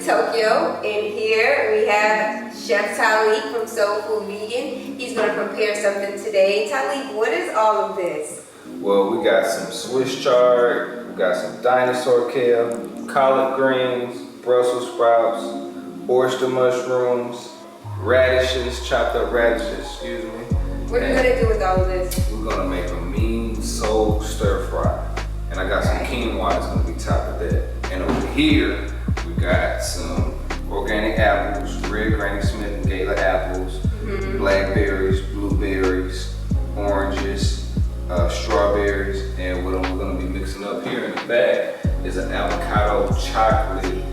Tokyo, and here we have Chef Taliek from Soul Food Vegan. He's going to prepare something today. Taliek, what is all of this? Well, we got some Swiss chard, we got some dinosaur kale, collard greens, Brussels sprouts, oyster mushrooms, radishes, chopped up radishes, excuse me. What are you going to do with all of this? We're going to make a mean soul stir fry. And I got some quinoa that's going to be top of that. And over here, we got some organic apples, red Granny Smith and Gala apples, blackberries, blueberries, oranges, strawberries, and what we're going to be mixing up here in the bag is an avocado chocolate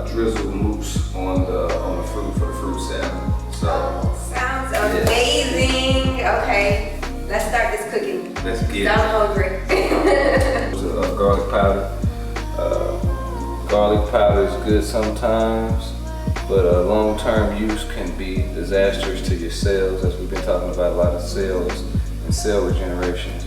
drizzle mousse on the fruit for the fruit salad. So sounds amazing. Okay, let's start this cooking. Let's get it. I'm hungry. Garlic powder. Garlic powder is good sometimes, but long-term use can be disastrous to your cells, as we've been talking about a lot of cells and cell regenerations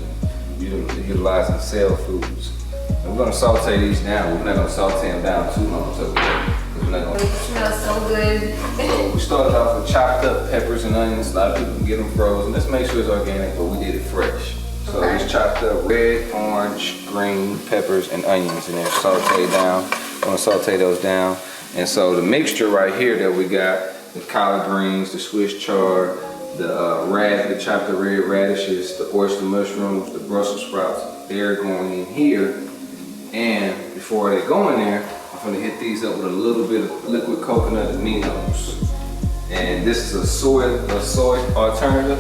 and utilizing cell foods. And we're going to saute these down. We're not going to saute them down too long, so we're not going to. It smells so good. So we started off with chopped up peppers and onions. A lot of people can get them frozen. Let's make sure it's organic, but we did it fresh. So it's chopped up red, orange, green peppers and onions, and they're sauteed down. I'm gonna saute those down. And so the mixture right here that we got, the collard greens, the Swiss chard, the chopped up red radishes, the oyster mushrooms, the Brussels sprouts, they're going in here. And before they go in there, I'm gonna hit these up with a little bit of liquid coconut aminos. And this is a soy alternative,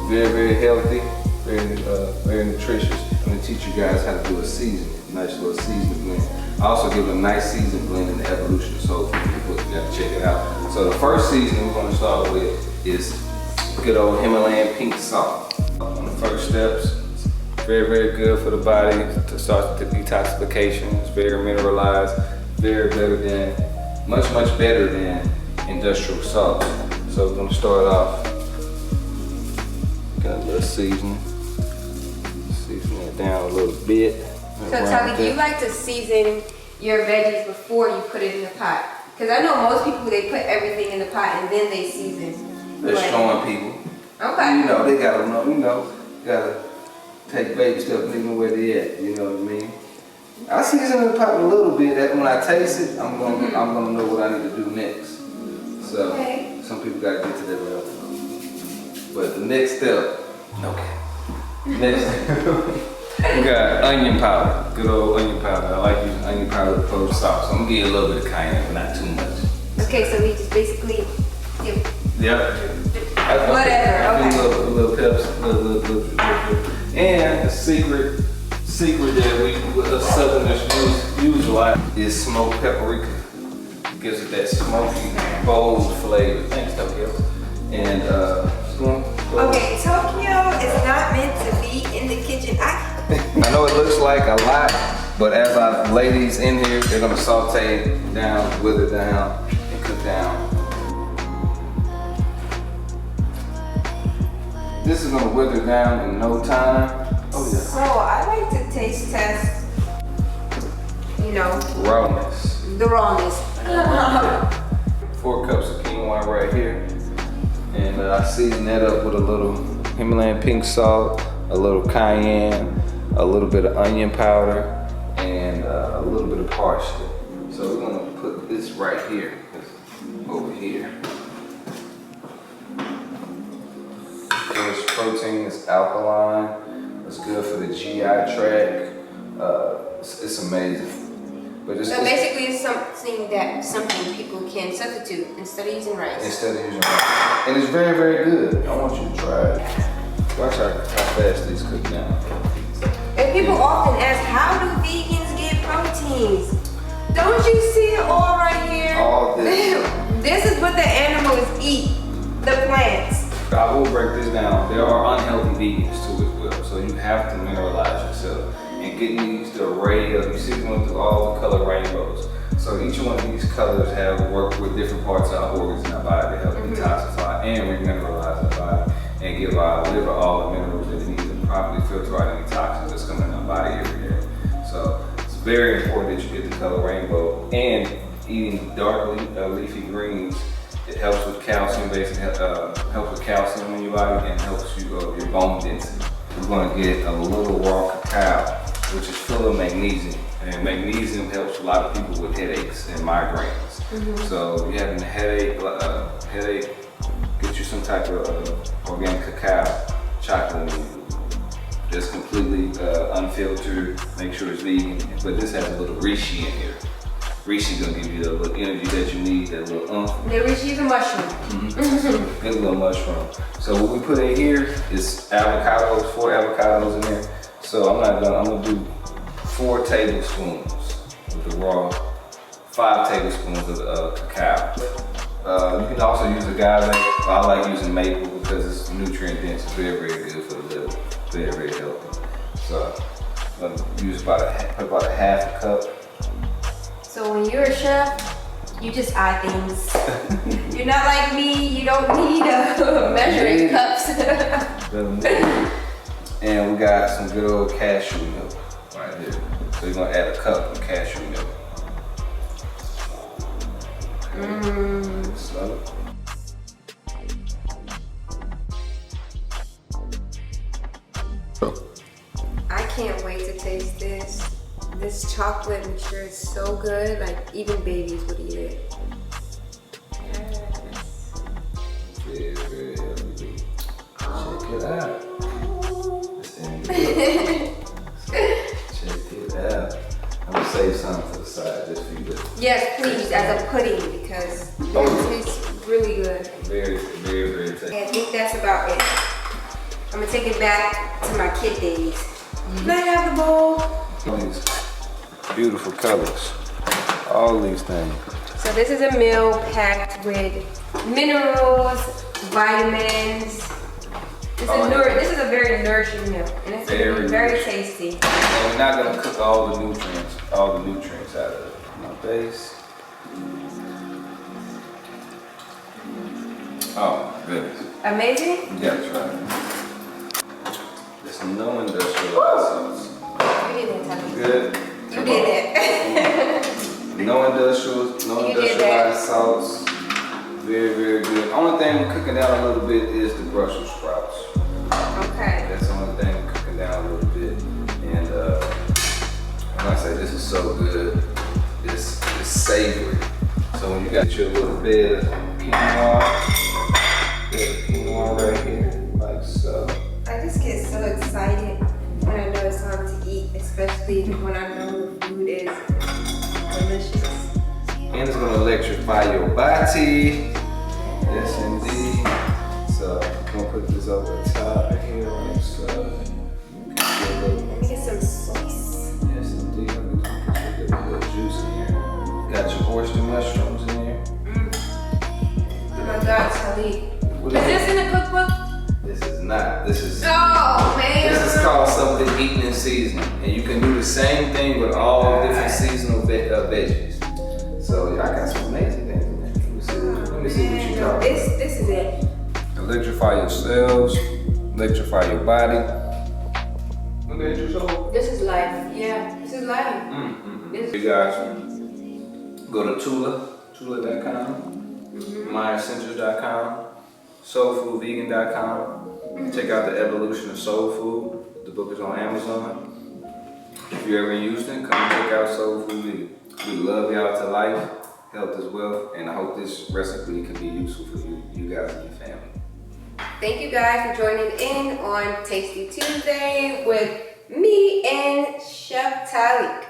very, very healthy. Very nutritious. I'm going to teach you guys how to do a seasoning, nice little seasoning blend. I also give a nice seasoning blend in the Evolution of Soul Food. You got to check it out. So the first seasoning we're going to start with is good old Himalayan pink salt. On the first steps, very, very good for the body to start the detoxification. It's very mineralized, much better than industrial salt. So we're going to start off, got a little seasoning. Season it down a little bit. So Taliek, do you like to season your veggies before you put it in the pot? Because I know most people, they put everything in the pot and then they season. They're showing people. Okay. You know, they gotta know, gotta take baby steps and even where they at, you know what I mean? I season in the pot a little bit, that when I taste it, I'm gonna know what I need to do next. So some people gotta get to that level. But the next step, next, we got onion powder, good old onion powder. I like using onion powder to coat salt, so I'm gonna give you a little bit of cayenne, but not too much. Okay, so we just basically do. Yep. Whatever. Okay. A little peps, little. And the secret that we Southerners use a lot is smoked paprika. It gives it that smoky, bold flavor. Thanks, Tokyo. And okay, Tokyo is not meant to be in the kitchen. I know it looks like a lot, but as I lay these in here, they're gonna saute down, wither down, and cook down. This is gonna wither down in no time. Oh yeah. So I like to taste test, you know, rawness. The rawness. 4 cups of quinoa right here. And I season that up with a little Himalayan pink salt, a little cayenne, a little bit of onion powder, and a little bit of parsley. So we're gonna put this right here, over here. This protein is alkaline. It's good for the GI tract. It's amazing. But so basically it's something people can substitute instead of using rice. And it's very, very good. I want you to try it. Watch how fast these cook now. And people often ask, how do vegans get proteins? Don't you see it all right here? All this. This is what the animals eat, the plants. I will break this down. There are unhealthy vegans too as well. So you have to mineralize yourself. And getting the array of, you see we went through all the color rainbows. So each one of these colors have worked with different parts of our organs in our body to help detoxify and remineralize our body and give our liver all the minerals that it needs to properly filter out any toxins that's coming in our body every day. So it's very important that you get the color rainbow and eating dark leafy greens, it helps with calcium, basically helps with calcium in your body and helps you your bone density. We're going to get a little raw cacao, which is full of magnesium. And magnesium helps a lot of people with headaches and migraines. So if you're having a headache, get you some type of organic cacao, chocolate, just completely unfiltered. Make sure it's vegan, but this has a little reishi in here. Reishi gonna give you the little energy that you need, that little The reishi is a mushroom. Good little mushroom. So what we put in here is avocados, 4 avocados in there. So I'm gonna do 4 tablespoons of the raw, 5 tablespoons of cacao. You can also use agave. I like using maple because it's nutrient dense. It's very, very good for the liver. Very, very healthy. So I'm gonna use about a half a cup. So when you're a chef, you just add things. You're not like me, you don't need measuring cups. And we got some good old cashew milk right here. So you're gonna add a cup of cashew milk. So. I can't wait to taste this. This chocolate mixture is so good, like even babies would eat it. Yes. Very, very healthy. Check it out. Check it out. I'm gonna save some to the side just for you to. Yes, please, as a pudding because it tastes really good. Very, very, very tasty. And I think that's about it. I'm gonna take it back to my kid days. Can I have the bowl? These beautiful colors. All these things. So this is a meal packed with minerals, vitamins. This is a very nourishing meal, and it's very tasty. And we're not gonna cook all the nutrients out of it. My base. Oh goodness. Amazing? You gotta try it. There's no industrialized sauce. You did that, Taliek. Good. You did it. No industrialized sauce. Very, very good. Only thing we're cooking down a little bit is the Brussels sprouts. Okay. That's the only thing we're cooking down a little bit. And when I say this is so good, it's savory. So when you got your little bit of quinoa right here, like so. I just get so excited when I know it's time to eat, especially when I know the food is delicious. And it's gonna electrify your body. Yes, indeed. So I'm gonna put this over the top here on the side. Let me get some sauce. Yes, indeed. I'm gonna put a little juice in here. Got your oyster mushrooms in here. Oh my God, Taliek. Is this in the cookbook? This is not. This is. Oh man. This is called something eaten in seasoning, and you can do the same thing with all different seasonal veggies. So I got some amazing things in there. Let me see what you got. This is it. Electrify your cells, electrify your body. Look at your soul. This is life. Yeah, this is life. You guys go to Tula.com, MyEssentials.com, SoulFoodVegan.com. Check out The Evolution of Soul Food. The book is on Amazon. If you're ever in Houston, come check out Soul Food Vegan. We love y'all to life. Health is wealth, and I hope this recipe can be useful for you guys and your family. Thank you guys for joining in on Tasty Tuesday with me and Chef Taliek.